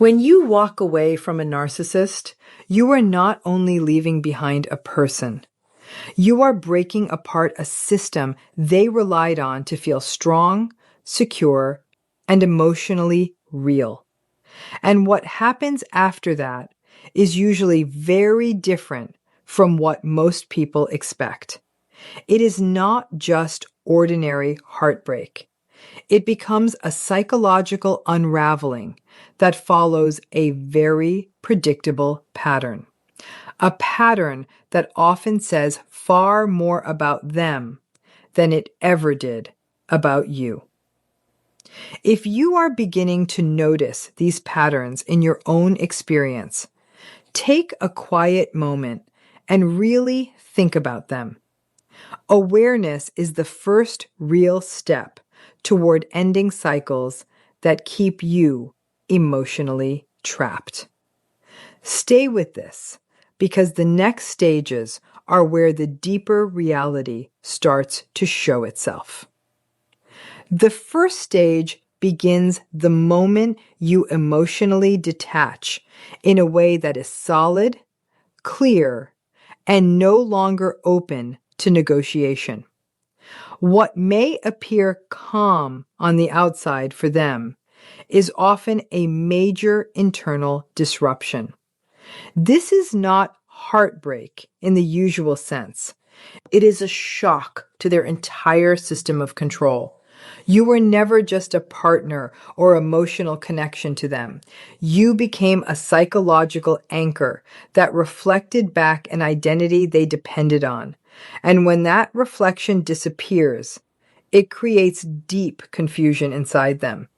When you walk away from a narcissist, you are not only leaving behind a person, you are breaking apart a system they relied on to feel strong, secure, and emotionally real. And what happens after that is usually very different from what most people expect. It is not just ordinary heartbreak. It becomes a psychological unraveling that follows a very predictable pattern. A pattern that often says far more about them than it ever did about you. If you are beginning to notice these patterns in your own experience, take a quiet moment and really think about them. Awareness is the first real step toward ending cycles that keep you emotionally trapped. Stay with this, because the next stages are where the deeper reality starts to show itself. The first stage begins the moment you emotionally detach in a way that is solid, clear, and no longer open to negotiation. What may appear calm on the outside for them is often a major internal disruption. This is not heartbreak in the usual sense. It is a shock to their entire system of control. You were never just a partner or emotional connection to them. You became a psychological anchor that reflected back an identity they depended on. And when that reflection disappears, it creates deep confusion inside them.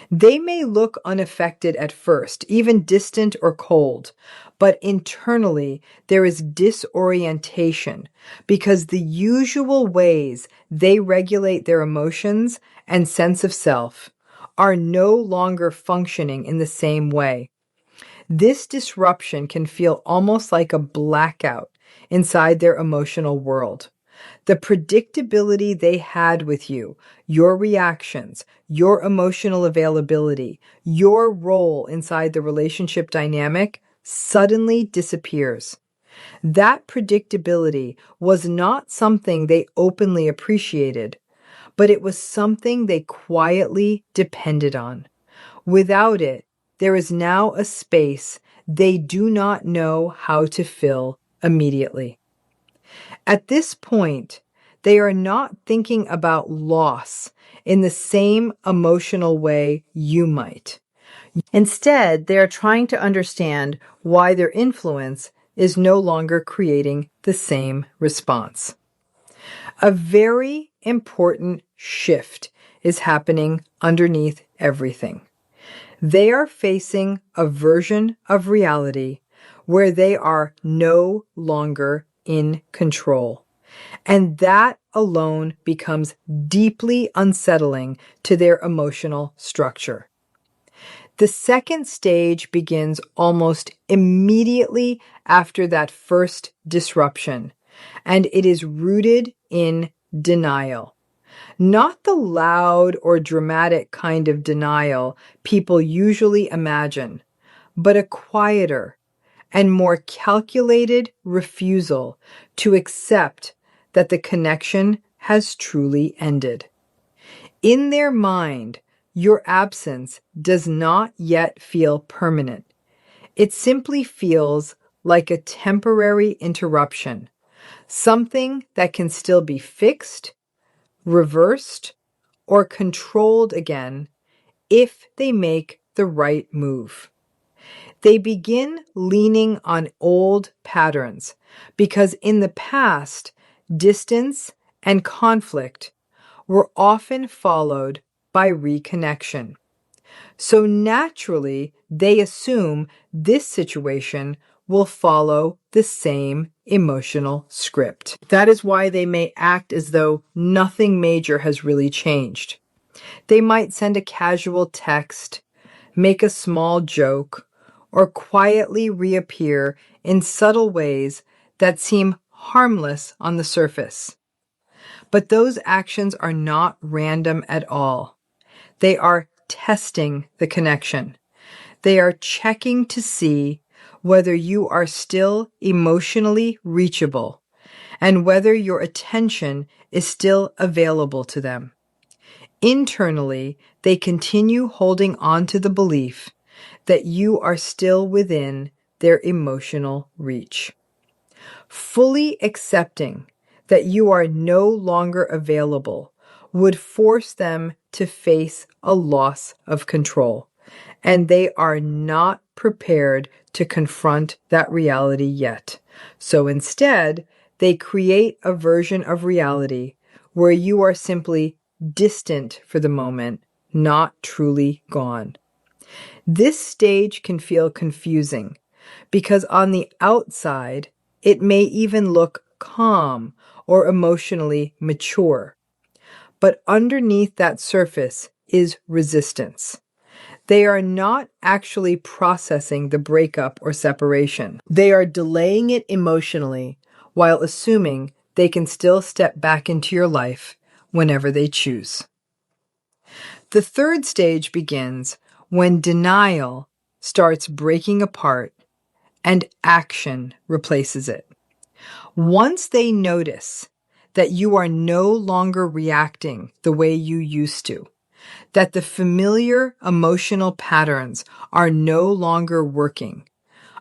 They may look unaffected at first, even distant or cold, but internally there is disorientation because the usual ways they regulate their emotions and sense of self are no longer functioning in the same way. This disruption can feel almost like a blackout inside their emotional world. The predictability they had with you, your reactions, your emotional availability, your role inside the relationship dynamic suddenly disappears. That predictability was not something they openly appreciated, but it was something they quietly depended on. Without it, there is now a space they do not know how to fill immediately. At this point, they are not thinking about loss in the same emotional way you might. Instead, they are trying to understand why their influence is no longer creating the same response. A very important shift is happening underneath everything. They are facing a version of reality where they are no longer in control. And that alone becomes deeply unsettling to their emotional structure. The second stage begins almost immediately after that first disruption, and it is rooted in denial. Not the loud or dramatic kind of denial people usually imagine, but a quieter and more calculated refusal to accept that the connection has truly ended. In their mind, your absence does not yet feel permanent. It simply feels like a temporary interruption, something that can still be fixed, reversed, or controlled again if they make the right move. They begin leaning on old patterns because in the past, distance and conflict were often followed by reconnection. So naturally, they assume this situation will follow the same emotional script. That is why they may act as though nothing major has really changed. They might send a casual text, make a small joke, or quietly reappear in subtle ways that seem harmless on the surface. But those actions are not random at all. They are testing the connection. They are checking to see whether you are still emotionally reachable and whether your attention is still available to them. Internally, they continue holding on to the belief that you are still within their emotional reach. Fully accepting that you are no longer available would force them to face a loss of control, and they are not prepared to confront that reality yet. So instead, they create a version of reality where you are simply distant for the moment, not truly gone. This stage can feel confusing because on the outside, it may even look calm or emotionally mature. But underneath that surface is resistance. They are not actually processing the breakup or separation. They are delaying it emotionally while assuming they can still step back into your life whenever they choose. The third stage begins when denial starts breaking apart and action replaces it. Once they notice that you are no longer reacting the way you used to, that the familiar emotional patterns are no longer working,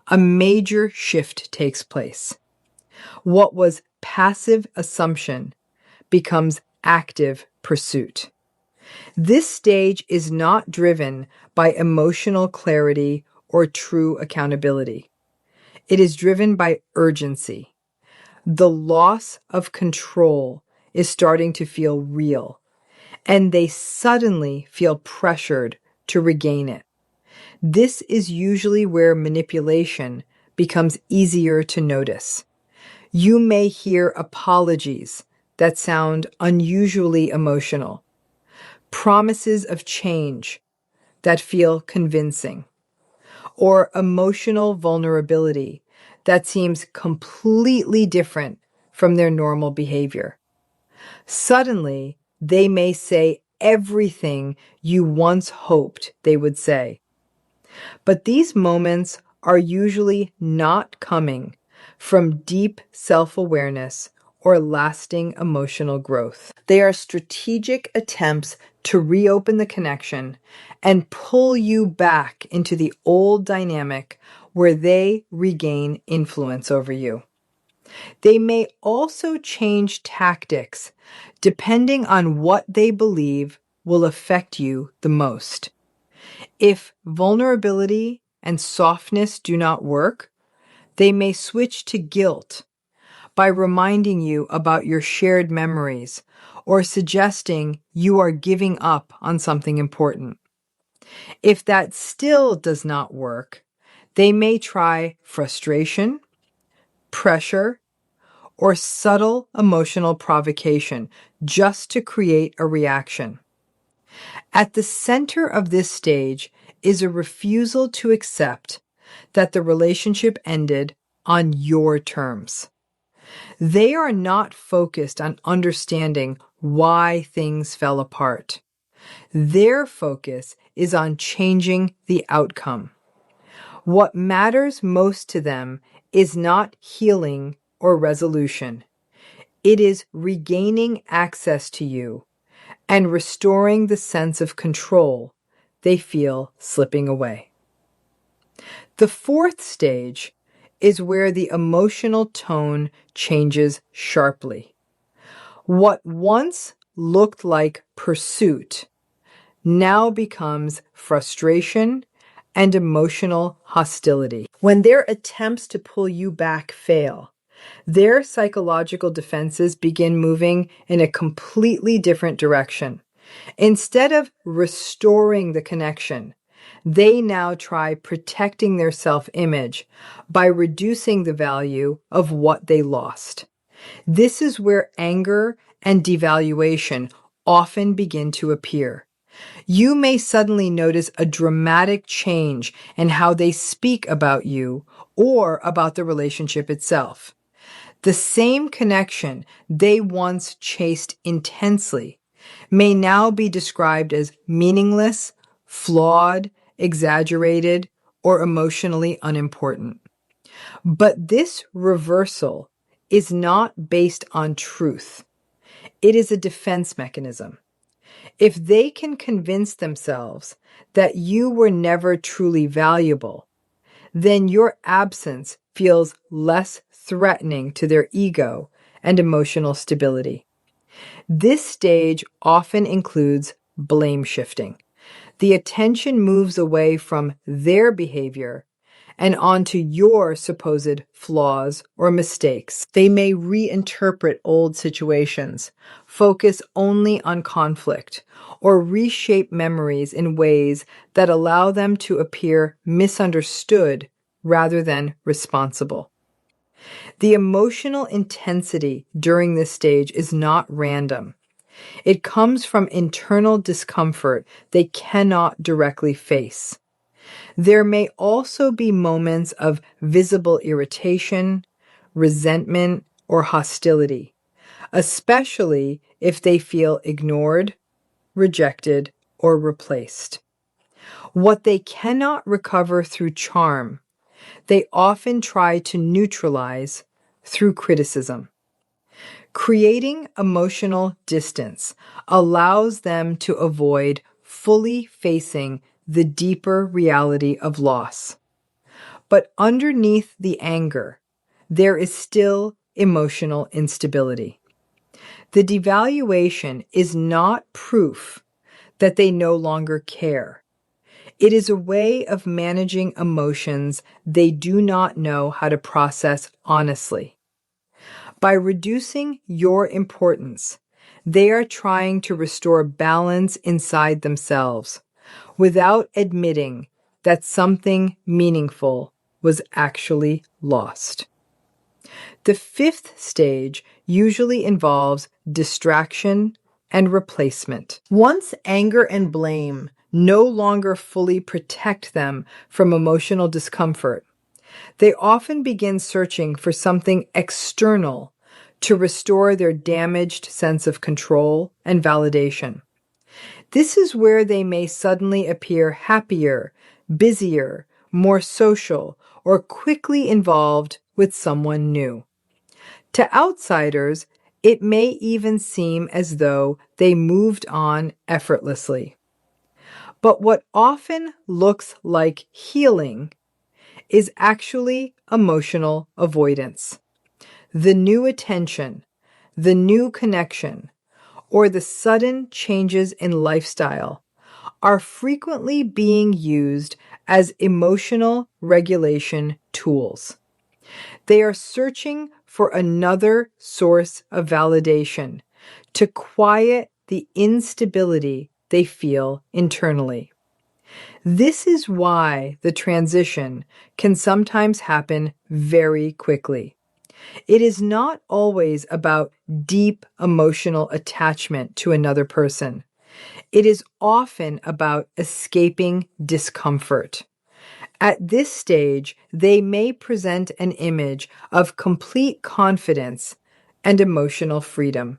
a major shift takes place. What was passive assumption becomes active pursuit. This stage is not driven by emotional clarity or true accountability. It is driven by urgency. The loss of control is starting to feel real, and they suddenly feel pressured to regain it. This is usually where manipulation becomes easier to notice. You may hear apologies that sound unusually emotional, promises of change that feel convincing, or emotional vulnerability that seems completely different from their normal behavior. Suddenly, they may say everything you once hoped they would say. But these moments are usually not coming from deep self-awareness or lasting emotional growth. They are strategic attempts to reopen the connection and pull you back into the old dynamic where they regain influence over you. They may also change tactics depending on what they believe will affect you the most. If vulnerability and softness do not work, they may switch to guilt by reminding you about your shared memories or suggesting you are giving up on something important. If that still does not work, they may try frustration, pressure, or subtle emotional provocation just to create a reaction. At the center of this stage is a refusal to accept that the relationship ended on your terms. They are not focused on understanding why things fell apart. Their focus is on changing the outcome. What matters most to them is not healing or resolution. It is regaining access to you and restoring the sense of control they feel slipping away. The fourth stage is where the emotional tone changes sharply. What once looked like pursuit now becomes frustration and emotional hostility. When their attempts to pull you back fail, their psychological defenses begin moving in a completely different direction. Instead of restoring the connection, they now try protecting their self-image by reducing the value of what they lost. This is where anger and devaluation often begin to appear. You may suddenly notice a dramatic change in how they speak about you or about the relationship itself. The same connection they once chased intensely may now be described as meaningless, flawed, exaggerated, or emotionally unimportant. But this reversal is not based on truth. It is a defense mechanism. If they can convince themselves that you were never truly valuable, then your absence feels less threatening to their ego and emotional stability. This stage often includes blame shifting. The attention moves away from their behavior and onto your supposed flaws or mistakes. They may reinterpret old situations, focus only on conflict, or reshape memories in ways that allow them to appear misunderstood rather than responsible. The emotional intensity during this stage is not random. It comes from internal discomfort they cannot directly face. There may also be moments of visible irritation, resentment, or hostility, especially if they feel ignored, rejected, or replaced. What they cannot recover through charm, they often try to neutralize through criticism. Creating emotional distance allows them to avoid fully facing the deeper reality of loss. But underneath the anger, there is still emotional instability. The devaluation is not proof that they no longer care. It is a way of managing emotions they do not know how to process honestly. By reducing your importance, they are trying to restore balance inside themselves without admitting that something meaningful was actually lost. The fifth stage usually involves distraction and replacement. Once anger and blame no longer fully protect them from emotional discomfort, they often begin searching for something external to restore their damaged sense of control and validation. This is where they may suddenly appear happier, busier, more social, or quickly involved with someone new. To outsiders, it may even seem as though they moved on effortlessly. But what often looks like healing is actually emotional avoidance. The new attention, the new connection, or the sudden changes in lifestyle are frequently being used as emotional regulation tools. They are searching for another source of validation to quiet the instability they feel internally. This is why the transition can sometimes happen very quickly. It is not always about deep emotional attachment to another person. It is often about escaping discomfort. At this stage, they may present an image of complete confidence and emotional freedom.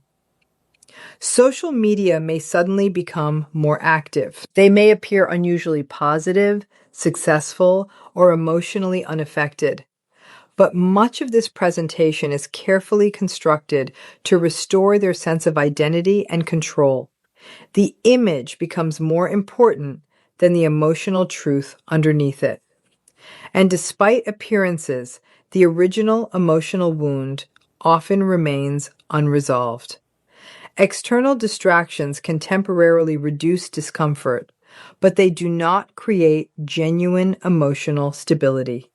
Social media may suddenly become more active. They may appear unusually positive, successful, or emotionally unaffected. But much of this presentation is carefully constructed to restore their sense of identity and control. The image becomes more important than the emotional truth underneath it. And despite appearances, the original emotional wound often remains unresolved. External distractions can temporarily reduce discomfort, but they do not create genuine emotional stability.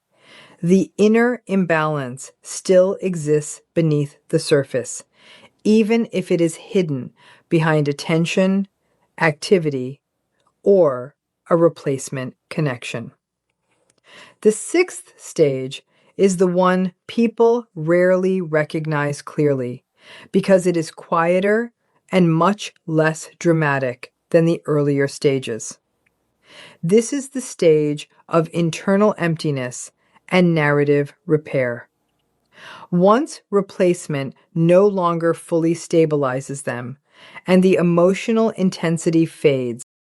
The inner imbalance still exists beneath the surface, even if it is hidden behind attention, activity, or a replacement connection. The sixth stage is the one people rarely recognize clearly because it is quieter and much less dramatic than the earlier stages. This is the stage of internal emptiness and narrative repair. Once replacement no longer fully stabilizes them and the emotional intensity fades,